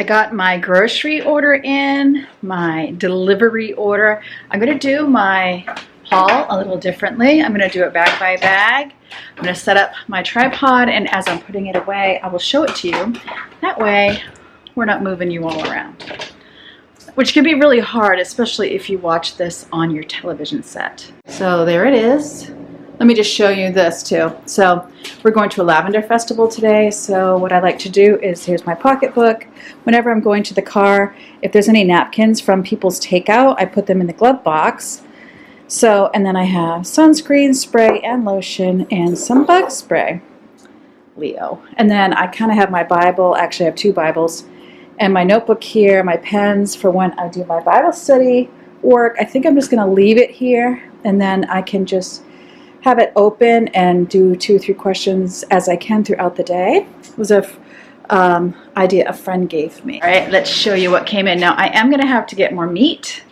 I got my grocery order in, my delivery order. I'm going to do my haul a little differently. I'm going to do it bag by bag. I'm going to set up my tripod, and as I'm putting it away, I will show it to you. That way, we're not moving you all around, which can be really hard, especially if you watch this on your television set. So there it is. Let me just show you this too. So we're going to a lavender festival today. So what I like to do is, here's my pocketbook. Whenever I'm going to the car, if there's any napkins from people's takeout, I put them in the glove box. So, and then I have sunscreen, spray, and lotion, and some bug spray. Leo. And then I kind of have my Bible. Actually, I have two Bibles. And my notebook here, my pens for when I do my Bible study work. I think I'm just going to leave it here, and then I can just have it open and do 2 or 3 questions as I can throughout the day. It was a idea a friend gave me. All right, let's show you what came in. Now, I am going to have to get more meat,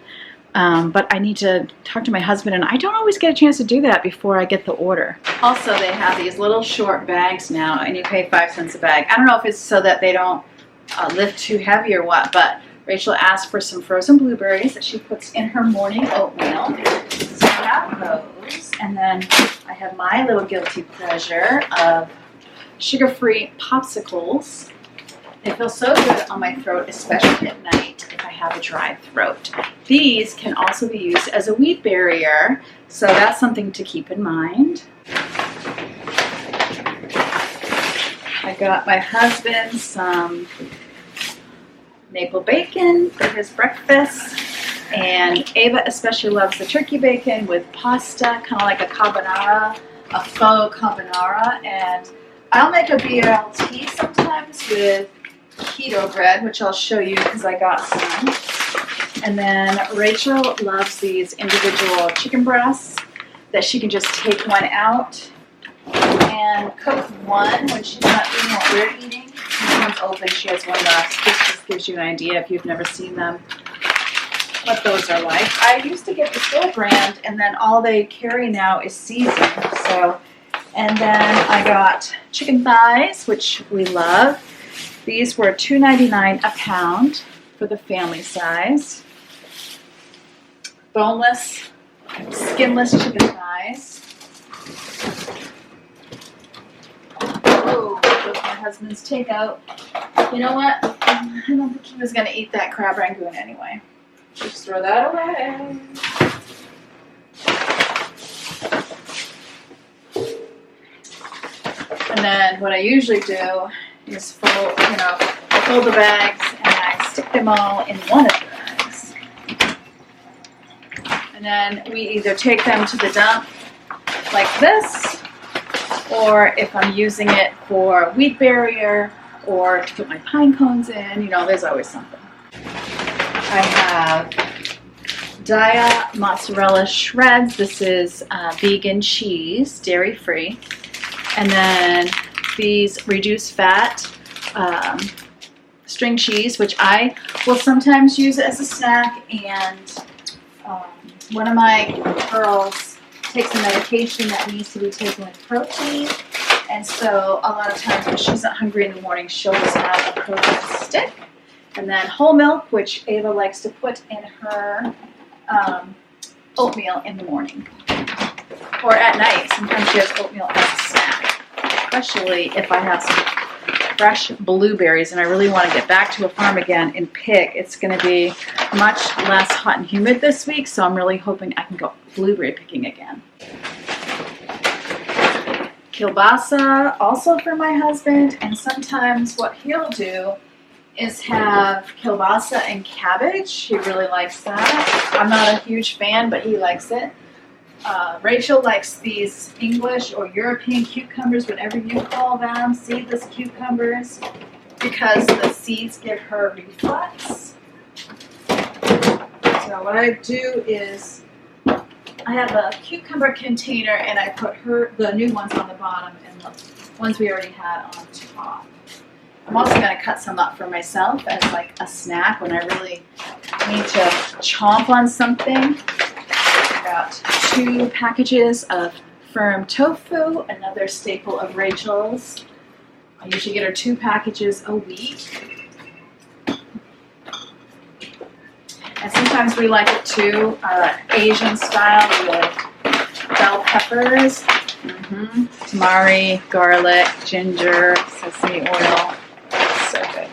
but I need to talk to my husband, and I don't always get a chance to do that before I get the order. Also, they have these little short bags now, and you pay 5 cents a bag. I don't know if it's so that they don't lift too heavy or what, but Rachel asked for some frozen blueberries that she puts in her morning oatmeal. So I have those, and then I have my little guilty pleasure of sugar-free popsicles. They feel so good on my throat, especially at night if I have a dry throat. These can also be used as a weed barrier, so that's something to keep in mind. I got my husband some maple bacon for his breakfast, and Ava especially loves the turkey bacon with pasta, kind of like a carbonara, a faux carbonara, and I'll make a BLT sometimes with keto bread, which I'll show you because I got some. And then Rachel loves these individual chicken breasts that she can just take one out and cook one when she's not eating what we're eating. This one's open, she has one left. This just gives you an idea if you've never seen them, what those are like. I used to get the store brand, and then all they carry now is seasoned. So, and then I got chicken thighs, which we love. These were $2.99 a pound for the family size. Boneless, skinless chicken thighs. Oh, that was my husband's takeout. You know what? I don't think he was going to eat that crab rangoon anyway. Just throw that away. And then what I usually do is fold the bags and I stick them all in one of the bags. And then we either take them to the dump like this, or if I'm using it for wheat barrier or to put my pine cones in, there's always something. I have Daya mozzarella shreds. This is vegan cheese, dairy-free. And then these reduced fat string cheese, which I will sometimes use as a snack. And one of my girls takes a medication that needs to be taken with protein. And so a lot of times when she's not hungry in the morning, she'll just have a protein stick. And then whole milk, which Ava likes to put in her oatmeal in the morning. Or at night. Sometimes she has oatmeal as a snack. Especially if I have some fresh blueberries and I really want to get back to a farm again and pick. It's going to be much less hot and humid this week, so I'm really hoping I can go blueberry picking again. Kielbasa, also for my husband, and sometimes what he'll do is have kielbasa and cabbage. He really likes that. I'm not a huge fan, but he likes it. Rachel likes these English or European cucumbers, whatever you call them, seedless cucumbers, because the seeds give her reflux. So what I do is I have a cucumber container and I put the new ones on the bottom and the ones we already had on top. I'm also going to cut some up for myself as like a snack when I really need to chomp on something. I got 2 packages of firm tofu, another staple of Rachel's. I usually get her 2 packages a week. And sometimes we like it too, Asian style with bell peppers, tamari, garlic, ginger, sesame oil. So good.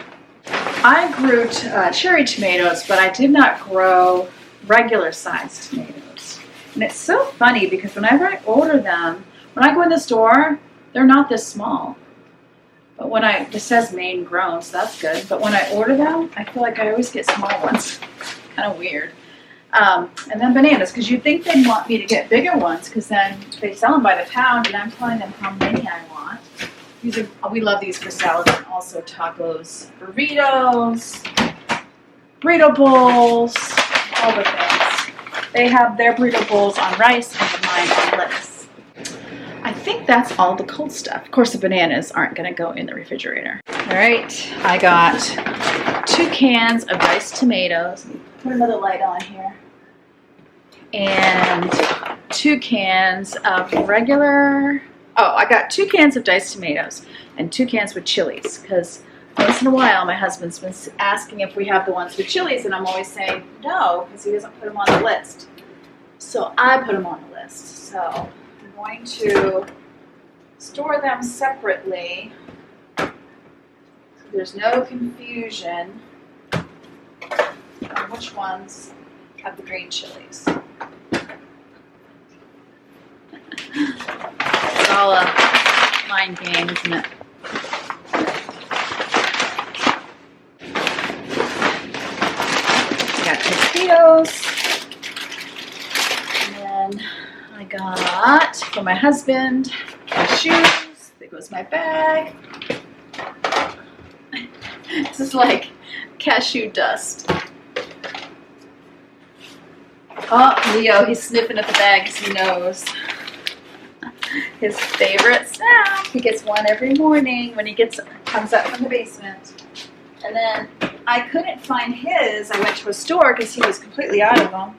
I grew cherry tomatoes, but I did not grow regular sized tomatoes. And it's so funny because whenever I order them, when I go in the store, they're not this small. But when this says Maine grown, so that's good. But when I order them, I feel like I always get small ones. Kind of weird. And then bananas, because you'd think they'd want me to get bigger ones, because then they sell them by the pound, and I'm telling them how many I want. We love these for salads and also tacos, burritos, burrito bowls, all the things. They have their burrito bowls on rice and mine on lettuce. I think that's all the cold stuff. Of course, the bananas aren't going to go in the refrigerator. All right, I got 2 cans of diced tomatoes. Put another light on here. And 2 cans of regular... Oh, I got 2 cans of diced tomatoes and 2 cans with chilies, because once in a while my husband's been asking if we have the ones with chilies, and I'm always saying no, because he doesn't put them on the list. So I put them on the list. So I'm going to store them separately so there's no confusion on which ones have the green chilies. It's all a mind game, isn't it? I got potatoes. And then I got, for my husband, cashews. There goes my bag. This is like cashew dust. Oh, Leo, he's sniffing at the bag because he knows. His favorite snack. He gets one every morning when he comes up from the basement. And then I couldn't find his. I went to a store because he was completely out of them.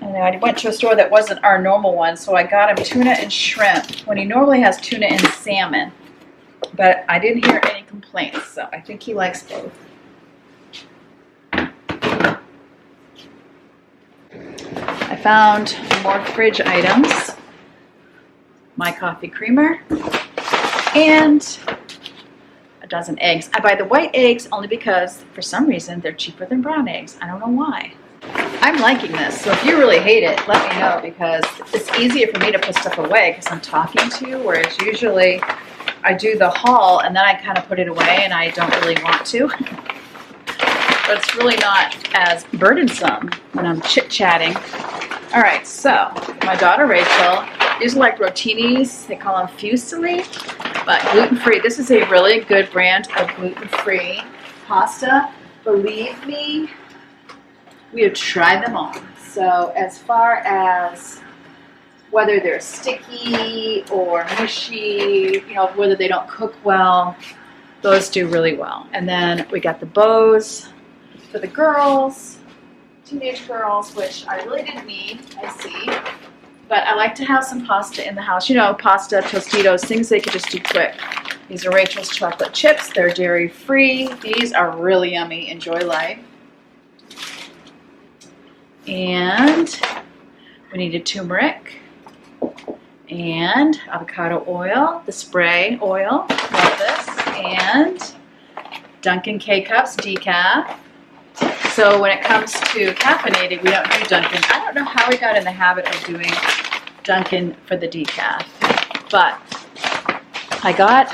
And I went to a store that wasn't our normal one, so I got him tuna and shrimp when he normally has tuna and salmon. But I didn't hear any complaints, so I think he likes both. I found more fridge items. My coffee creamer, and a dozen eggs. I buy the white eggs only because, for some reason, they're cheaper than brown eggs. I don't know why. I'm liking this, so if you really hate it, let me know, because it's easier for me to put stuff away because I'm talking to you, whereas usually I do the haul and then I kind of put it away and I don't really want to. But it's really not as burdensome when I'm chit-chatting. All right, so my daughter Rachel, these are like rotinis. They call them fusilli, but gluten-free. This is a really good brand of gluten-free pasta. Believe me, we have tried them all. So as far as whether they're sticky or mushy, whether they don't cook well, those do really well. And then we got the bows for the girls, teenage girls, which I really didn't need, I see. But I like to have some pasta in the house. Pasta, Tostitos, things they could just do quick. These are Rachel's chocolate chips. They're dairy-free. These are really yummy. Enjoy life. And we needed turmeric and avocado oil, the spray oil. Love this. And Dunkin' K-Cups, decaf. So when it comes to caffeinated, we don't do Dunkin'. I don't know how we got in the habit of doing Dunkin' for the decaf, but I got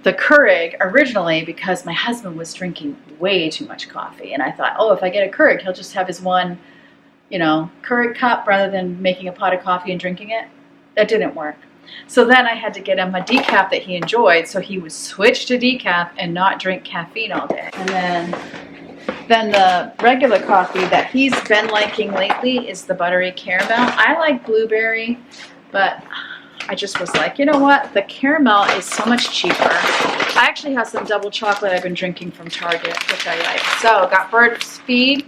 the Keurig originally because my husband was drinking way too much coffee, and I thought, oh, if I get a Keurig, he'll just have his one, Keurig cup rather than making a pot of coffee and drinking it. That didn't work. So then I had to get him a decaf that he enjoyed, so he would switch to decaf and not drink caffeine all day. And then the regular coffee that he's been liking lately is the buttery caramel. I like blueberry, but I just was like, you know what? The caramel is so much cheaper. I actually have some double chocolate I've been drinking from Target, which I like. So got Bird's Feed.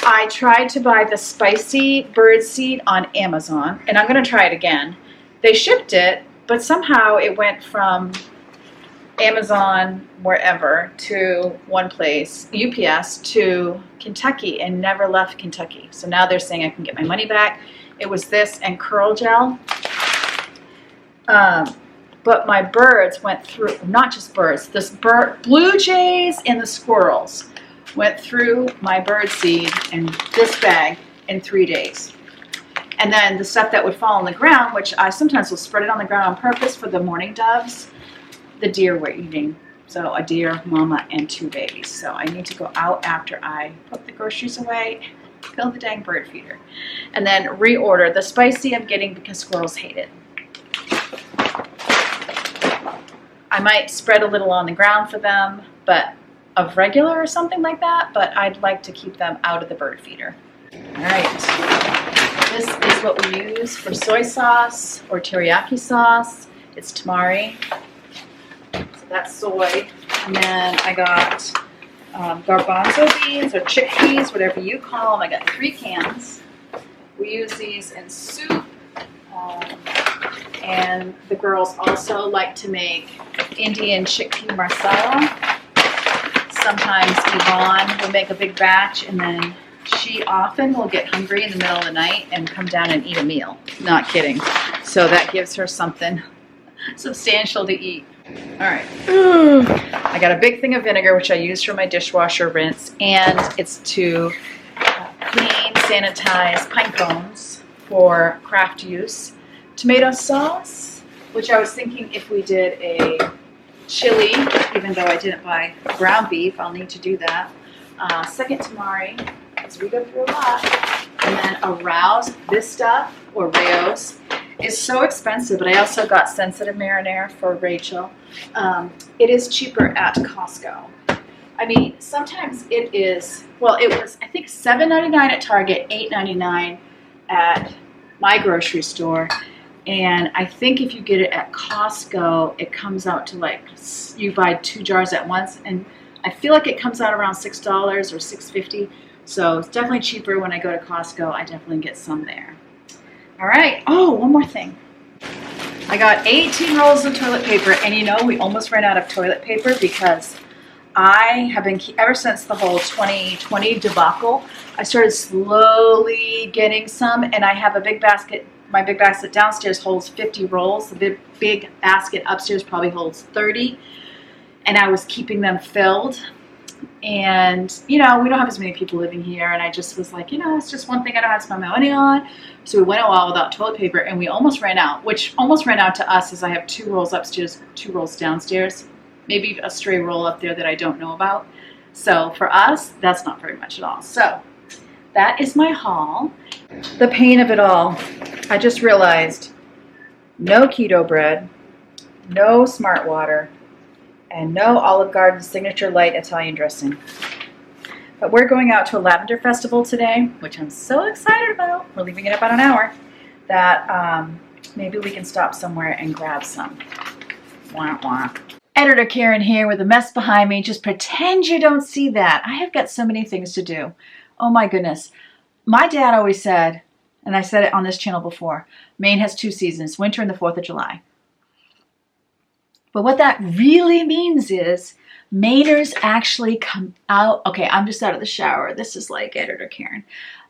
I tried to buy the spicy bird seed on Amazon, and I'm going to try it again. They shipped it, but somehow it went from Amazon, wherever, to one place, UPS to Kentucky, and never left Kentucky. So now they're saying I can get my money back. It was this and curl gel. But my birds went through, not just birds, blue jays and the squirrels went through my bird seed and this bag in 3 days. And then the stuff that would fall on the ground, which I sometimes will spread it on the ground on purpose for the mourning doves, the deer were eating. So a deer, mama, and 2 babies. So I need to go out after I put the groceries away, fill the dang bird feeder, and then reorder. The spicy I'm getting because squirrels hate it. I might spread a little on the ground for them, but of regular or something like that, but I'd like to keep them out of the bird feeder. All right, this is what we use for soy sauce or teriyaki sauce. It's tamari, so that's soy. And then I got garbanzo beans or chickpeas, whatever you call them. I got 3 cans. We use these in soup. And the girls also like to make Indian chickpea marsala. Sometimes Yvonne will make a big batch, and then she often will get hungry in the middle of the night and come down and eat a meal. Not kidding. So that gives her something substantial to eat. All right. I got a big thing of vinegar, which I use for my dishwasher rinse, and it's to clean, sanitize pine cones for craft use. Tomato sauce, which I was thinking if we did a chili, even though I didn't buy ground beef, I'll need to do that. Second tamari, as we go through a lot. And then a rouse. This stuff, or Rayo's, is so expensive, but I also got sensitive marinara for Rachel. It is cheaper at Costco. I mean, sometimes it is, well, it was, I think, $7.99 at Target, $8.99 at my grocery store. And I think if you get it at Costco, it comes out to like, you buy 2 jars at once, and I feel like it comes out around $6 or $6.50. So it's definitely cheaper when I go to Costco. I definitely get some there. All right. Oh, one more thing. I got 18 rolls of toilet paper, and you know, we almost ran out of toilet paper because I have been, ever since the whole 2020 debacle, I started slowly getting some, and I have a big basket. My big basket downstairs holds 50 rolls. The big basket upstairs probably holds 30. And I was keeping them filled. And, you know, we don't have as many people living here. And I just was like, you know, it's just one thing I don't have to spend my money on. So we went a while without toilet paper, and we almost ran out. Which almost ran out to us, as I have 2 rolls upstairs, 2 rolls downstairs. Maybe a stray roll up there that I don't know about. So for us, that's not very much at all. So that is my haul. The pain of it all. I just realized no keto bread, no smart water, and no Olive Garden signature light Italian dressing. But we're going out to a lavender festival today, which I'm so excited about. We're leaving in about an hour. That maybe we can stop somewhere and grab some. Wah, wah. Editor Karen here with a mess behind me. Just pretend you don't see that. I have got so many things to do. Oh my goodness. My dad always said, and I said it on this channel before, Maine has 2 seasons, winter and the 4th of July. But what that really means is Mainers actually come out. Okay, I'm just out of the shower. This is like Editor Karen.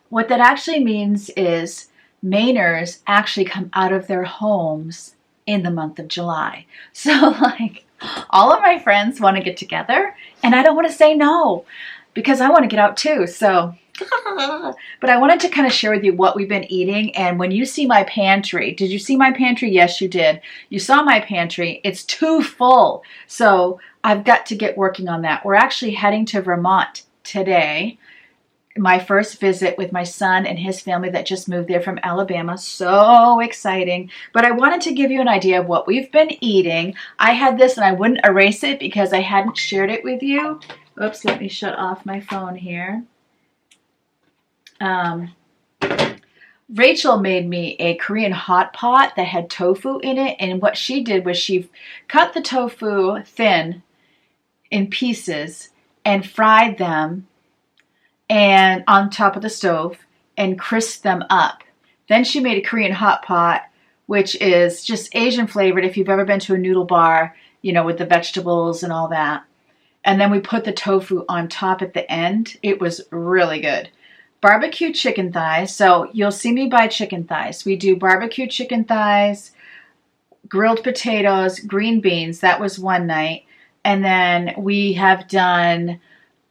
What that actually means is Mainers actually come out of their homes in the month of July. So like all of my friends want to get together, and I don't want to say no because I want to get out too. So but I wanted to kind of share with you what we've been eating. And when you see my pantry, did you see my pantry? Yes, you did. You saw my pantry. It's too full. So I've got to get working on that. We're actually heading to Vermont today. My first visit with my son and his family that just moved there from Alabama. So exciting. But I wanted to give you an idea of what we've been eating. I had this and I wouldn't erase it because I hadn't shared it with you. Oops, let me shut off my phone here. Rachel made me a Korean hot pot that had tofu in it, and what she did was she cut the tofu thin in pieces and fried them and on top of the stove and crisped them up. Then she made a Korean hot pot, which is just Asian flavored. If you've ever been to a noodle bar you know, with the vegetables and all that. And then we put the tofu on top at the end. It was really good. Barbecue chicken thighs. So you'll see me buy chicken thighs. We do barbecue chicken thighs, grilled potatoes, green beans. That was one night. And then we have done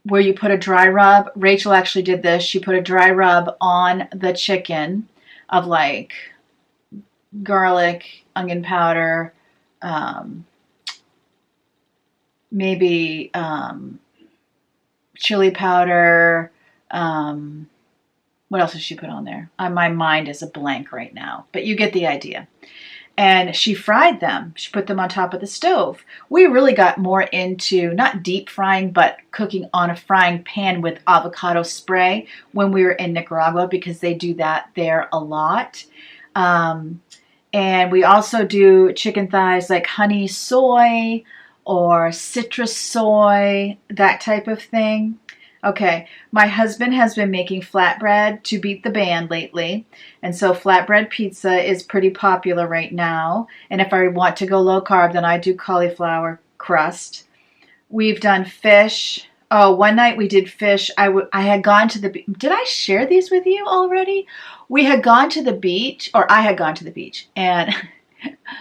where you put a dry rub. Rachel actually did this. She put a dry rub on the chicken of like garlic, onion powder, maybe chili powder. What else did she put on there? My mind is a blank right now, but you get the idea. And she fried them. She put them on top of the stove. We really got more into not deep frying, but cooking on a frying pan with avocado spray when we were in Nicaragua, because they do that there a lot. And we also do chicken thighs like honey soy or citrus soy, that type of thing. Okay, my husband has been making flatbread to beat the band lately. And so flatbread pizza is pretty popular right now. And if I want to go low carb, then I do cauliflower crust. We've done fish. Oh, one night we did fish. I had gone to the beach. Did I share these with you already? We had gone to the beach, or I had gone to the beach and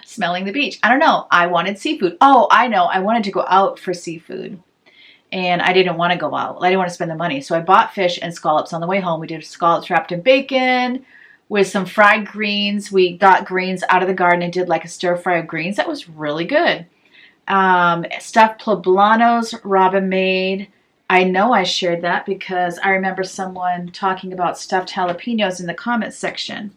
smelling the beach. I don't know. I wanted seafood. Oh, I know. I wanted to go out for seafood. And I didn't want to go out. I didn't want to spend the money. So I bought fish and scallops on the way home. We did scallops wrapped in bacon with some fried greens. We got greens out of the garden and did like a stir fry of greens. That was really good. Stuffed poblanos Robin made. I know I shared that because I remember someone talking about stuffed jalapenos in the comments section.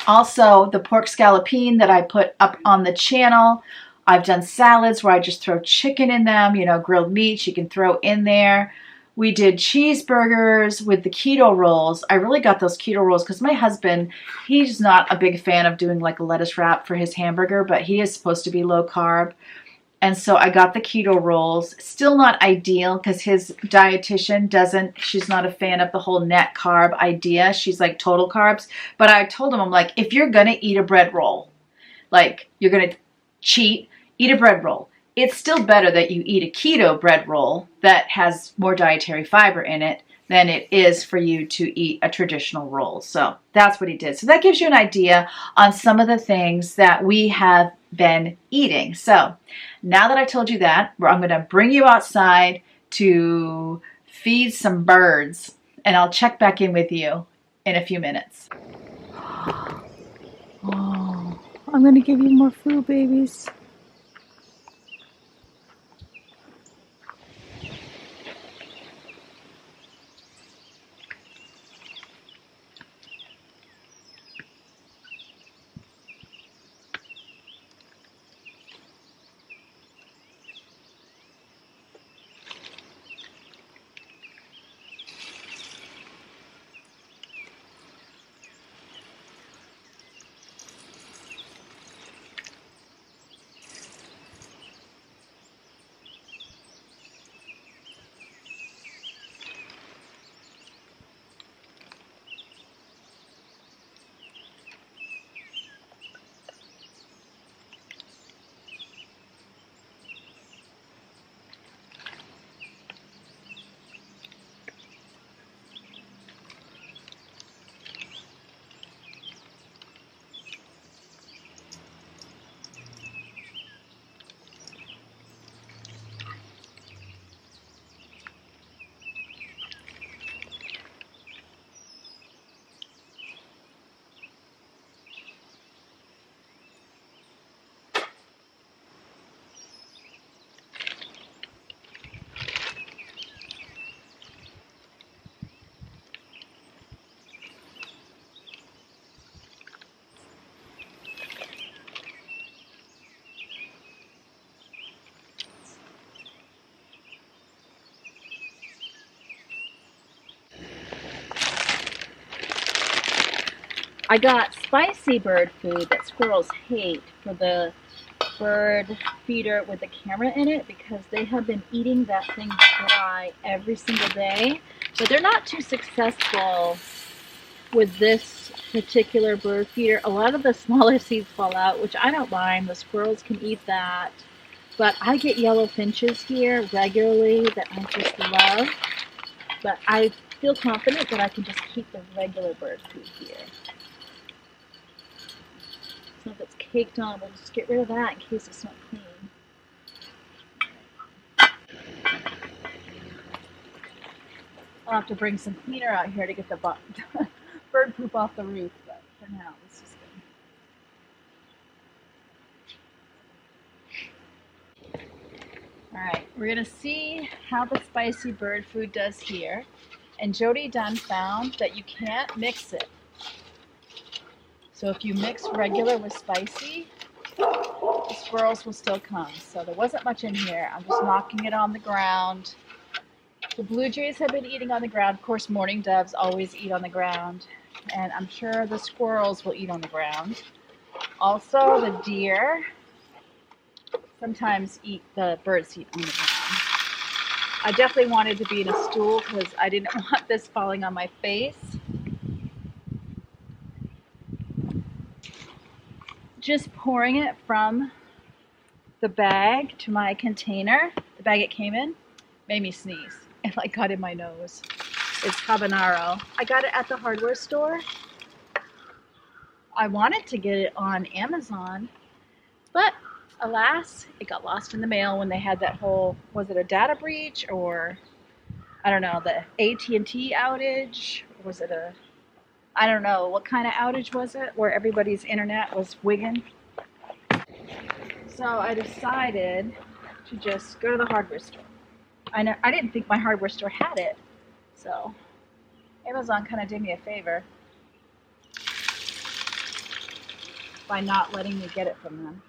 Also, the pork scallopine that I put up on the channel. I've done salads where I just throw chicken in them, you know, grilled meats you can throw in there. We did cheeseburgers with the keto rolls. I really got those keto rolls because my husband, he's not a big fan of doing like a lettuce wrap for his hamburger, but he is supposed to be low carb. And so I got the keto rolls. Still not ideal because his dietitian she's not a fan of the whole net carb idea. She's like total carbs. But I told him, I'm like, if you're going to eat a bread roll, like you're going to cheat, eat a bread roll. It's still better that you eat a keto bread roll that has more dietary fiber in it than it is for you to eat a traditional roll. So that's what he did. So that gives you an idea on some of the things that we have been eating. So now that I've told you that, I'm going to bring you outside to feed some birds, and I'll check back in with you in a few minutes. Oh, I'm going to give you more food, babies. I got spicy bird food that squirrels hate for the bird feeder with the camera in it because they have been eating that thing dry every single day. But they're not too successful with this particular bird feeder. A lot of the smaller seeds fall out, which I don't mind. The squirrels can eat that. But I get yellow finches here regularly that I just love. But I feel confident that I can just keep the regular bird food here. So if it's caked on, we'll just get rid of that in case it's not clean. I'll have to bring some cleaner out here to get the bird poop off the roof, but for now, this is good. Alright, we're going to see how the spicy bird food does here. And Jody Dunn found that you can't mix it. So if you mix regular with spicy, the squirrels will still come. So there wasn't much in here. I'm just knocking it on the ground. The blue jays have been eating on the ground. Of course, mourning doves always eat on the ground. And I'm sure the squirrels will eat on the ground. Also, the deer sometimes eat, the birds eat on the ground. I definitely wanted to be in a stool because I didn't want this falling on my face. Just pouring it from the bag to my container, the bag it came in, made me sneeze. It like got in my nose. It's habanero. I got it at the hardware store. I wanted to get it on Amazon, but alas, it got lost in the mail when they had that whole, was it a data breach or, I don't know, the AT&T outage? Or was it a, I don't know, what kind of outage was it where everybody's internet was wigging? So I decided to just go to the hardware store. I didn't think my hardware store had it, so Amazon kind of did me a favor by not letting me get it from them.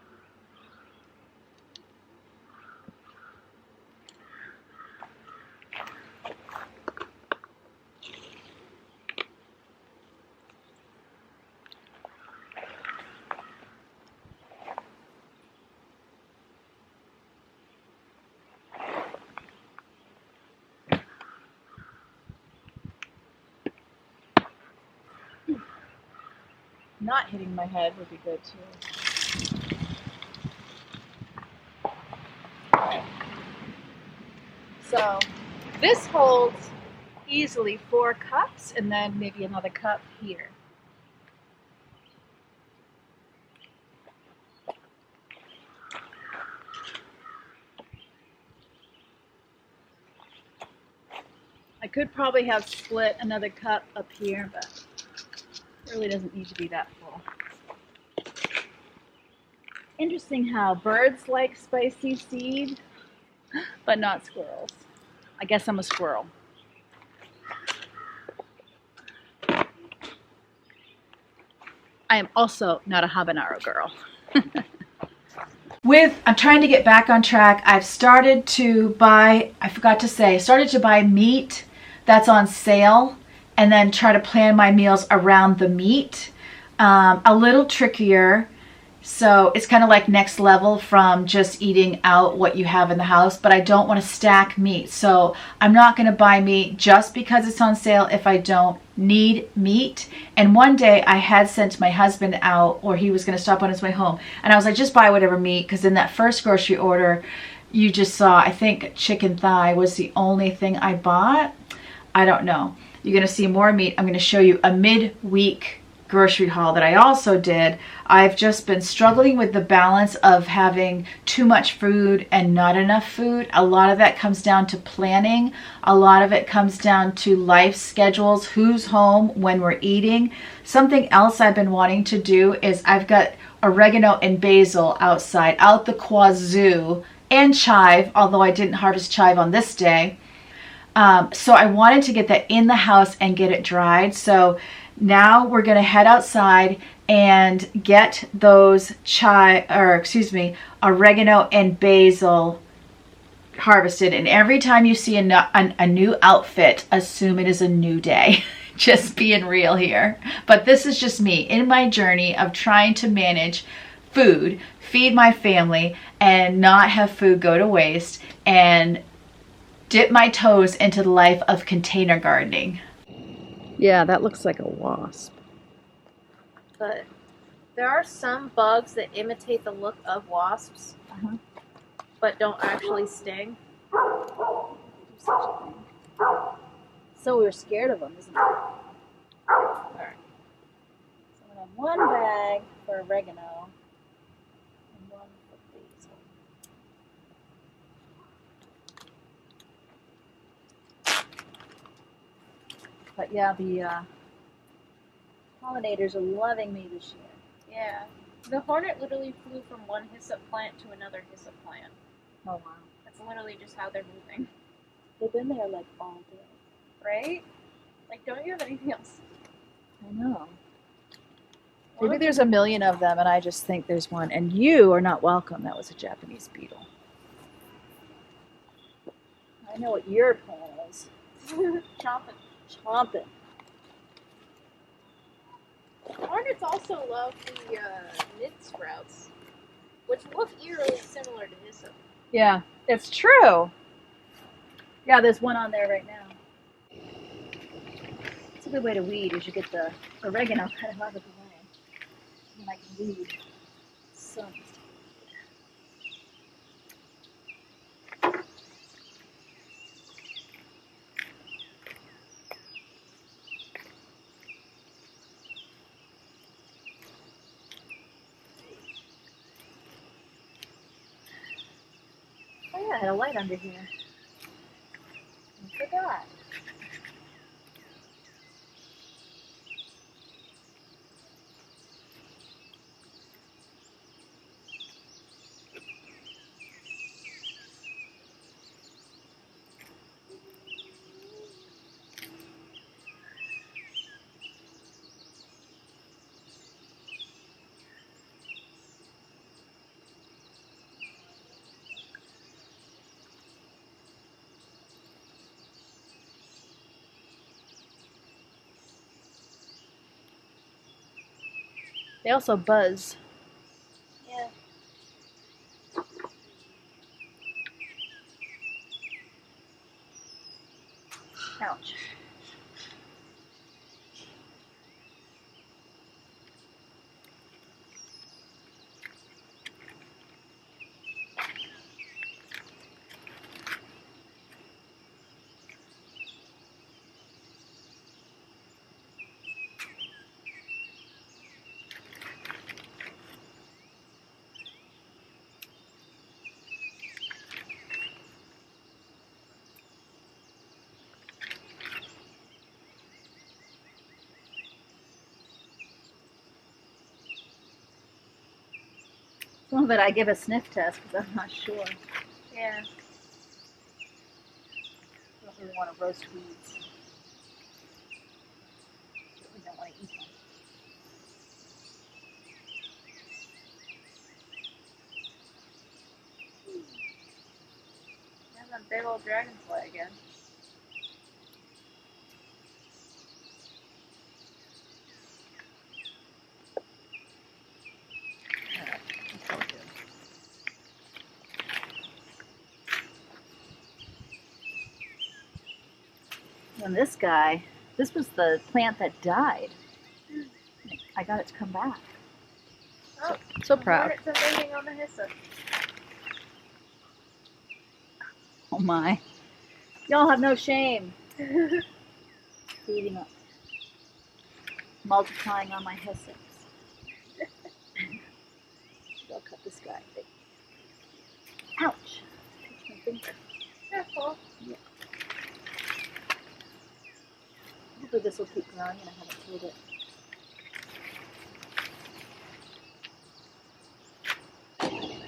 Not hitting my head would be good too. Right. So this holds easily 4 cups and then maybe another cup here. I could probably have split another cup up here, but it really doesn't need to be that full. Interesting how birds like spicy seed, but not squirrels. I guess I'm a squirrel. I am also not a habanero girl. I'm trying to get back on track. I've started to buy, I forgot to say, started to buy meat that's on sale and then try to plan my meals around the meat. A little trickier. So it's kind of like next level from just eating out what you have in the house, but I don't want to stack meat. So I'm not going to buy meat just because it's on sale if I don't need meat. And one day I had sent my husband out, or he was going to stop on his way home. And I was like, just buy whatever meat, because in that first grocery order, you just saw, I think chicken thigh was the only thing I bought. I don't know. You're going to see more meat. I'm going to show you a midweek grocery haul that I also did. I've just been struggling with the balance of having too much food and not enough food. A lot of that comes down to planning. A lot of it comes down to life schedules, who's home when we're eating. Something else I've been wanting to do is I've got oregano and basil outside, out the wazoo, and chive, although I didn't harvest chive on this day. So I wanted to get that in the house and get it dried. So now we're going to head outside and get those oregano and basil harvested. And every time you see a new outfit, assume it is a new day. Just being real here. But this is just me in my journey of trying to manage food, feed my family, and not have food go to waste, and dip my toes into the life of container gardening. Yeah, that looks like a wasp. But there are some bugs that imitate the look of wasps, but don't actually sting. So we're scared of them, isn't it? Alright. So I'm going to have one bag for oregano and one for basil. But yeah, the pollinators are loving me this year. Yeah. The hornet literally flew from one hyssop plant to another hyssop plant. Oh wow. That's literally just how they're moving. They've been there like all day. Right? Like, don't you have anything else? I know. Maybe there's a million of them and I just think there's one. And you are not welcome. That was a Japanese beetle. I know what your plan is. Chomping. Chomping. Hornets also love the mid sprouts, which look eerily similar to hyssop. Yeah, it's true. Yeah, there's one on there right now. It's a good way to weed is you get the oregano kind of out of the way. And I can weed some. Oh yeah, I had a light under here. I forgot. They also buzz. Yeah. Ouch. Some of it I give a sniff test because I'm not sure. Yeah. I don't really want to roast weeds. Certainly don't want to eat them. There's a big old dragonfly again. And this guy, this was the plant that died. I got it to come back. Oh, So proud. Hornets are mating on the hyssop. Oh my. Y'all have no shame. Feeding up. Multiplying on my hyssops. I'll cut this guy. Ouch. Touch my finger. Careful. Yeah. Hopefully this will keep growing and I haven't killed it.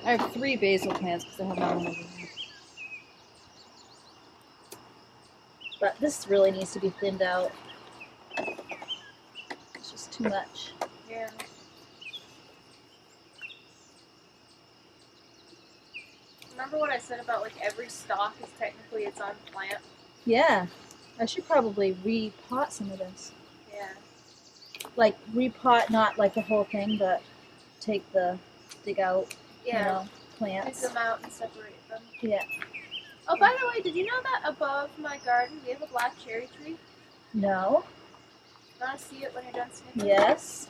I have 3 basil plants because I have another one over here. But this really needs to be thinned out. It's just too much. Yeah. Remember what I said about like every stalk is technically its own plant? Yeah. I should probably repot some of this. Yeah. Like repot, not like the whole thing, but dig out, you know, Take plants. them out and separate them. Yeah. Oh, by the way, did you know that above my garden we have a black cherry tree? No. Want to see it when you're done snipping? Yes.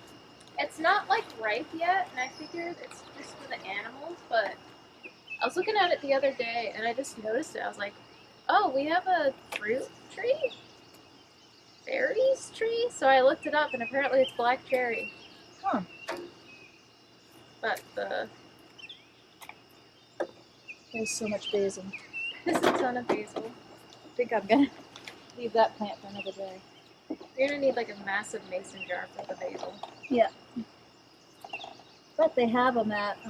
It's not like ripe yet, and I figured it's just for the animals, but I was looking at it the other day and I just noticed it. I was like, oh, we have a fruit tree? Berries tree? So I looked it up and apparently it's black cherry. Huh. But There's so much basil. there's a ton of basil. I think I'm gonna leave that plant for another day. You're gonna need like a massive mason jar for the basil. Yeah. But they have them at, I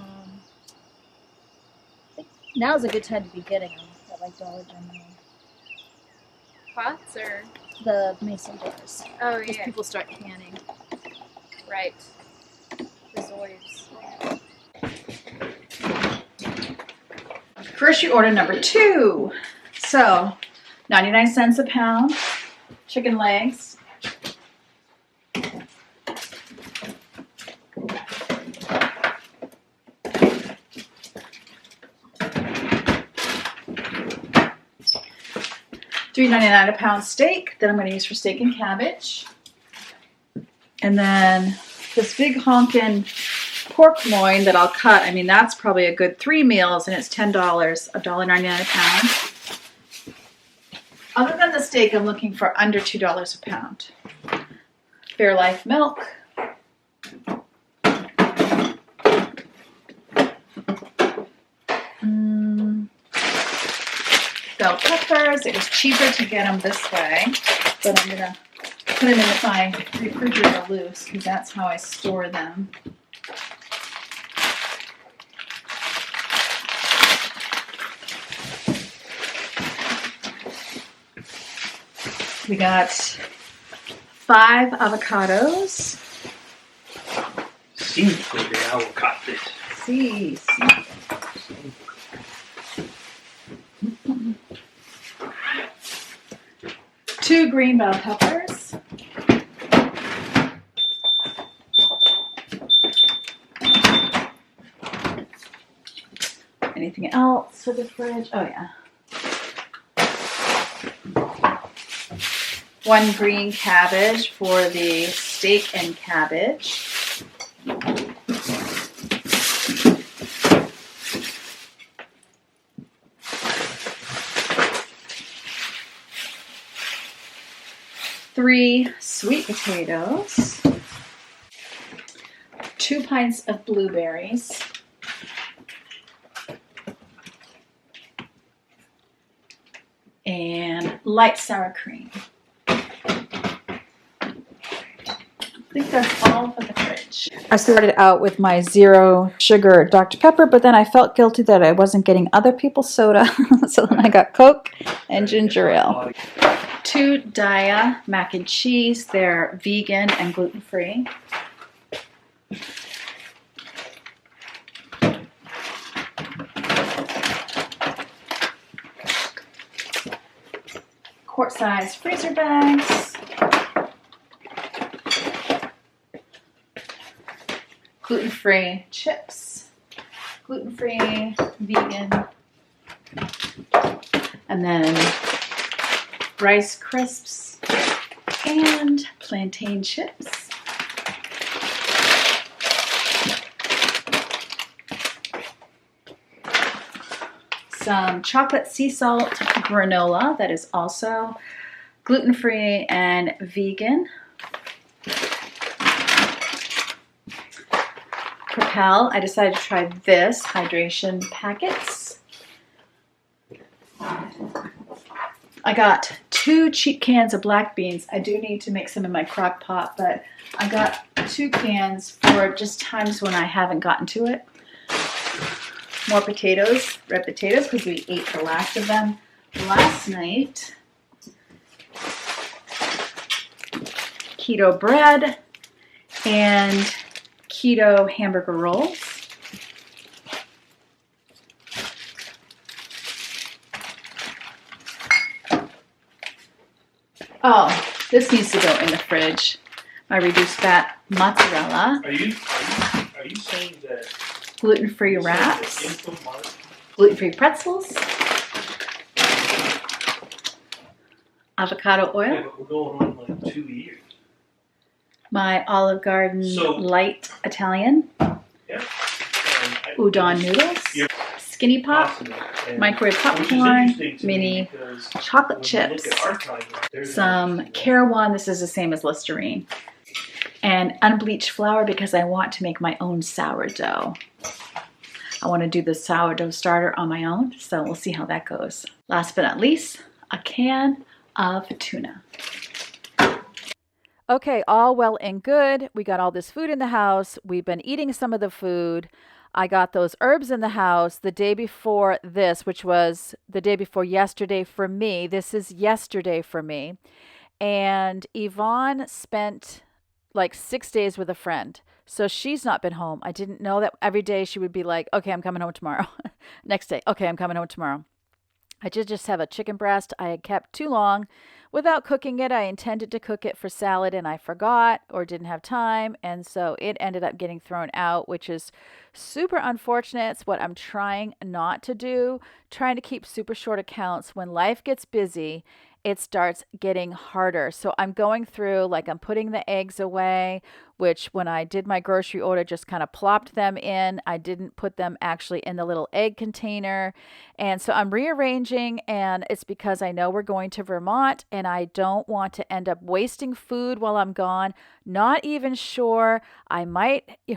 think now's a good time to be getting them at like Dollar General. Pots or? The mason jars. Oh Because yeah, people start canning. right. Resorts. Grocery order number 2. So, 99 cents a pound. Chicken legs. $3.99 a pound steak that I'm going to use for steak and cabbage. And then this big honkin' pork loin that I'll cut. I mean, that's probably a good 3 meals, and it's $10, $1.99 a pound. Other than the steak, I'm looking for under $2 a pound. Fairlife milk. Bell peppers. It was cheaper to get them this way, but I'm gonna put them in my refrigerator loose because that's how I store them. We got 5 avocados. Cinco de aguacates. Sí. 2 green bell peppers. Anything else for the fridge? Oh yeah. 1 green cabbage for the steak and cabbage. Three sweet potatoes. 2 pints of blueberries. And light sour cream. I think that's all for the fridge. I started out with my 0 sugar Dr. Pepper, but then I felt guilty that I wasn't getting other people's soda. So then I got Coke and ginger ale. 2 Daiya mac and cheese. They're vegan and gluten-free. Quart-size freezer bags. Gluten-free chips. Gluten-free, vegan. And then Rice Crisps and plantain chips. Some chocolate sea salt granola that is also gluten-free and vegan. Propel, I decided to try this hydration packets. I got 2 cheap cans of black beans. I do need to make some in my crock pot, but I got 2 cans for just times when I haven't gotten to it. More potatoes, red potatoes, because we ate the last of them last night. Keto bread and keto hamburger rolls. Oh, this needs to go in the fridge. My reduced fat mozzarella. Are you saying that Gluten-free wraps. Gluten-free pretzels. Avocado Yeah, oil. but we're going on like 2 years. my Olive Garden light Italian Yeah. udon noodles, Skinny Pop, microwave popcorn, mini chocolate chips, some Caraway, this is the same as Listerine, and unbleached flour because I want to make my own sourdough. I want to do the sourdough starter on my own, so we'll see how that goes. Last but not least, a can of tuna. Okay, all well and good. We got all this food in the house. We've been eating some of the food. I got those herbs in the house the day before this, which was the day before yesterday for me. This is yesterday for me. And Yvonne spent like 6 days with a friend. So she's not been home. I didn't know that every day she would be like, okay, I'm coming home tomorrow. Next day, okay, I'm coming home tomorrow. I did just have a chicken breast I had kept too long without cooking it. I intended to cook it for salad and I forgot or didn't have time. And so it ended up getting thrown out, which is super unfortunate. It's what I'm trying not to do, trying to keep super short accounts. When life gets busy, it starts getting harder. So I'm going through, like I'm putting the eggs away, which when I did my grocery order, just kind of plopped them in. I didn't put them actually in the little egg container. And so I'm rearranging, and it's because I know we're going to Vermont and I don't want to end up wasting food while I'm gone. Not even sure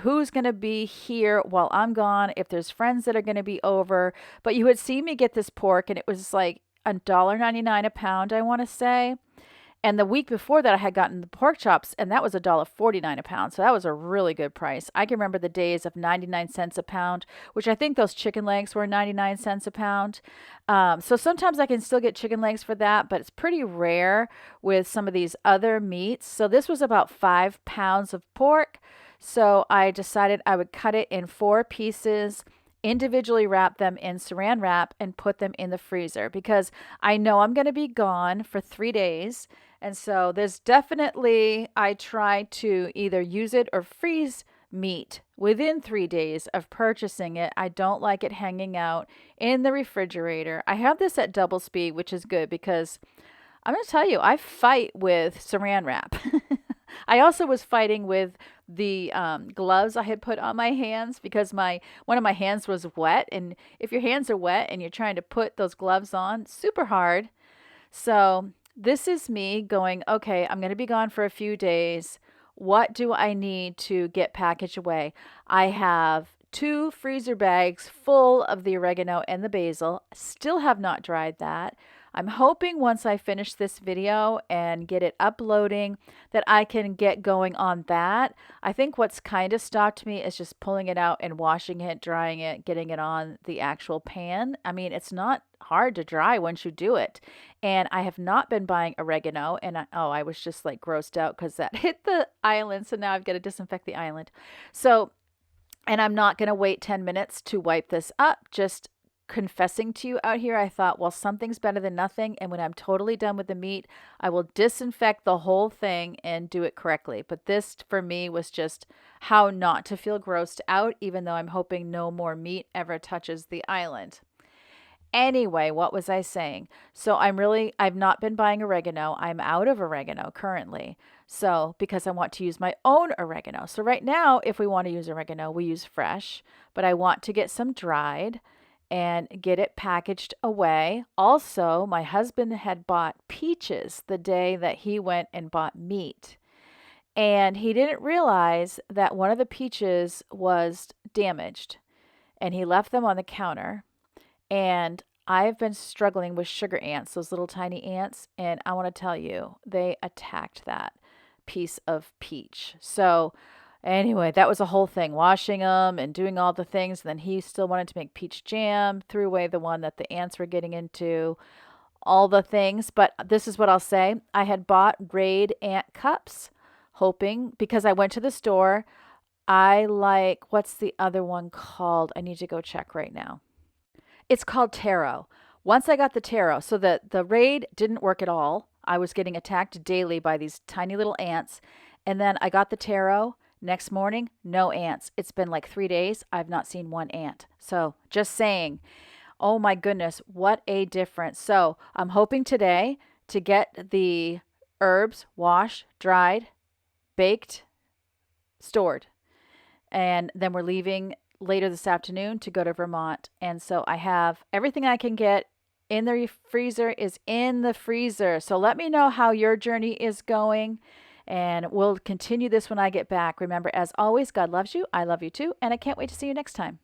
who's going to be here while I'm gone, if there's friends that are going to be over. But you had seen me get this pork and it was like $1.99 a pound, I want to say. And the week before that, I had gotten the pork chops, and that was $1.49 a pound. So that was a really good price. I can remember the days of 99 cents a pound, which I think those chicken legs were 99 cents a pound. So sometimes I can still get chicken legs for that, but it's pretty rare with some of these other meats. So this was about 5 pounds of pork. So I decided I would cut it in 4 pieces, individually wrap them in saran wrap, and put them in the freezer because I know I'm going to be gone for 3 days. And so there's definitely, I try to either use it or freeze meat within 3 days of purchasing it. I don't like it hanging out in the refrigerator. I have this at double speed, which is good because I'm going to tell you, I fight with saran wrap. I also was fighting with the gloves I had put on my hands because one of my hands was wet. And if your hands are wet and you're trying to put those gloves on, super hard. So this is me going, okay, I'm going to be gone for a few days. What do I need to get packaged away? I have 2 freezer bags full of the oregano and the basil. Still have not dried that. I'm hoping once I finish this video and get it uploading that I can get going on that. I think what's kind of stopped me is just pulling it out and washing it, drying it, getting it on the actual pan. I mean, it's not hard to dry once you do it. And I have not been buying oregano, and I was just like grossed out because that hit the island. So now I've got to disinfect the island. And I'm not going to wait 10 minutes to wipe this up. Just confessing to you out here, I thought, well, something's better than nothing. And when I'm totally done with the meat, I will disinfect the whole thing and do it correctly. But this for me was just how not to feel grossed out, even though I'm hoping no more meat ever touches the island. Anyway, what was I saying? So I've not been buying oregano. I'm out of oregano currently. So because I want to use my own oregano. So right now, if we want to use oregano, we use fresh, but I want to get some dried and get it packaged away. Also, my husband had bought peaches the day that he went and bought meat. And he didn't realize that one of the peaches was damaged. And he left them on the counter. And I've been struggling with sugar ants, those little tiny ants. And I want to tell you, they attacked that piece of peach. So anyway, that was a whole thing, washing them and doing all the things. And then he still wanted to make peach jam, threw away the one that the ants were getting into, all the things. But this is what I'll say. I had bought Raid ant cups, hoping, because I went to the store. What's the other one called? I need to go check right now. It's called taro. Once I got the taro, so the Raid didn't work at all. I was getting attacked daily by these tiny little ants. And then I got the taro. Next morning, no ants. It's been like 3 days. I've not seen one ant. So just saying, oh my goodness, what a difference. So I'm hoping today to get the herbs washed, dried, baked, stored. And then we're leaving later this afternoon to go to Vermont. And so I have everything I can get in the freezer is in the freezer. So let me know how your journey is going. And we'll continue this when I get back. Remember, as always, God loves you. I love you too. And I can't wait to see you next time.